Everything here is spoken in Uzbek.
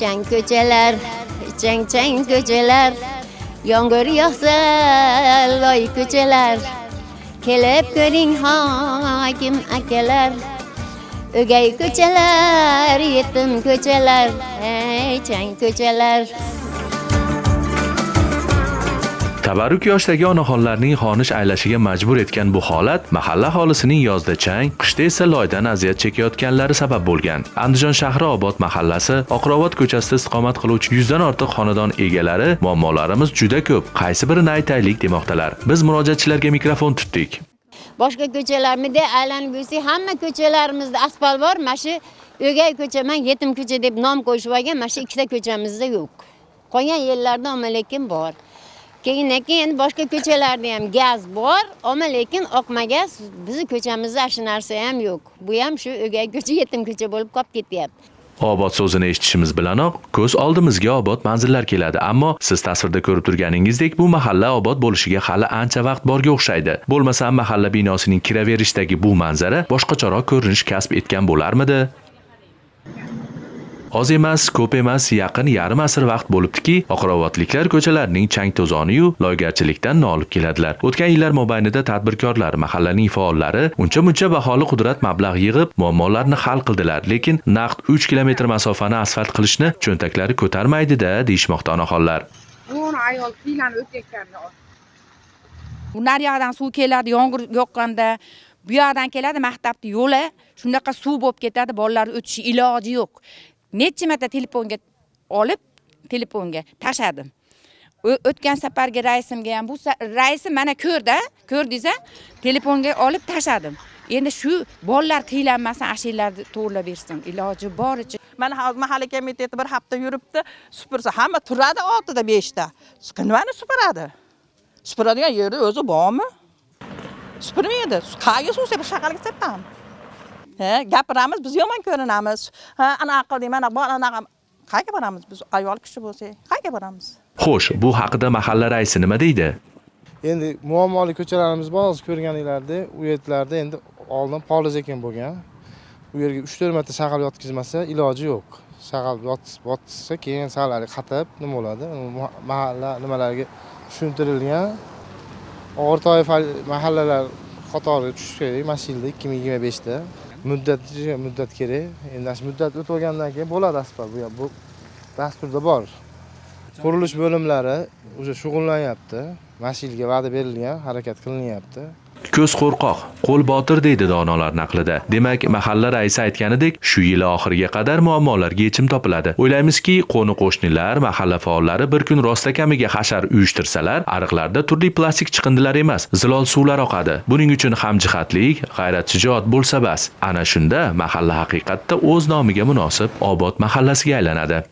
chang ko'chalar, chang ko'chalar, yomg'ir yog'sa loy ko'chalar. Kelib ko'ring hokim akalar, o'gay ko'chalar, yetim ko'chalar, chang ko'chalar. Tabarruk yoshdagi onaxonlarning xonish aylashiga majbur etgan bu holat mahalla aholisining yozda chang, qishda esa loydan aziyat chekayotganlari sabab bo'lgan. Andijon shahri Obod mahallasi Oqirobod ko'chasida istiqomat qiluvchi 100 dan ortiq xonadon egalari muammolarimiz juda ko'p, qaysi birini aytaylik demoqdalar. Biz murojaatchilarga mikrofon tutdik. Boshqa ko'chalarmida aylanib yursak, hamma ko'chalarimizda asfalt bor. Mana shu o'gay ko'cha, men yetim ko'cha deb nom qo'yishib olgan, mana shu ikkita ko'chamizda yo'q. Qolgan yerlarda ammo lekin bor. Keyin boshqa ko'chalarda ham gaz bor, ammo lekin oqma gaz bizning ko'chamizda shu narsa ham yo'q. Bu ham shu o'gay ko'cha, yetim ko'cha bo'lib qolib ketyapti. Obod so'zini eshitishimiz bilanoq ko'z oldimizga obod manzillar keladi, ammo siz tasvirda ko'rib turganingizdek bu mahalla obod bo'lishiga hali ancha vaqt borga o'xshaydi. Bo'lmasa mahalla binosining kiraverishdagi bu manzara boshqacharoq ko'rinish kasb etgan bo'larmidi? Oz emas, ko'p emas, yaqin yarim asr vaqt bo'libdiki, Oqirobodliklar ko'chalarning chang-to'zoni-yu loygarchilikdan nolib keladilar. O'tgan yillar mobaynida tadbirkorlar, mahallaning faollari uncha-muncha baholi qudrat mablag' yig'ib, muammolarni hal qildilar, lekin naqd 3 kilometr masofani asfalt qilishni cho'ntaklari ko'tarmaydi-da, deyishmoqda onaxonlar. 10 ayol qiylanib o'tayotganda. Bu naryoqdan suv keladi, yomg'ir yoqqanda, bu yoqdan keladi, maktabning yo'li, shunaqa suv bo'lib ketadi, bolalar o'tishi iloji yo'q. Necha marta telefonga olib, telefonga tashadim. O'tgan safarga raisimga ham bu raisim mana ko'rdingiz-a, telefonga olib tashadim. Endi shu bolalar qiylanmasin, ashillarni to'g'rilab bersin, iloji boricha. Mana hozir mahalla komiteti bir hafta yuribdi, supursa hamma turadi 6 da 5 da. Nimani supuradi? Supuradigan yeri o'zi bormi? Supurmaydi. Qayga suv sepib shaqalga sepamiz. Gapiramiz, biz yomon ko'rinamiz. Anaqa deyman, anaqa. Qayga boramiz biz ayol kishi bo'lsak? Qayga boramiz? Xo'sh, bu haqida mahalla raisi nima deydi? Endi muammoli ko'chalarimiz bor, hozir ko'rganinglarda, u yerlarda endi oldin poliz ekan bo'lgan. U yerga 3-4 marta shag'al yotkizmasa iloji yo'q. Shag'al yotsa keyin salari qatib nima bo'ladi? Mahalla nimalarga tushuntirilgan. Og'ir toifali mahallalar qatoriga tushish kerak, mana yilda 2025 da. Muddat kerak. Endi shu muddat o'tgandan keyin bo'ladi asfalt. Bu dasturda bor. Qurilish bo'limlari o'sha shug'ullanyapti. Mana yilga va'da berilgan, harakat qilinyapti. Ko'z qo'rqoq, qo'l botir deydi donolar naqlida. Demak, mahalla raisi aytganidek, shu yil oxiriga qadar muammolarga yechim topiladi. O'ylaymizki, qo'ni-qo'shnilar, mahalla faollari bir kun rostakamiga hashar uyushtirsalar, ariqlarda turli plastik chiqindilar emas, zilol suvlar oqadi. Buning uchun hamjihatlik, g'ayrat-shijoat bo'lsa bas. Ana shunda mahalla haqiqatda o'z nomiga munosib Obod mahallasiga aylanadi.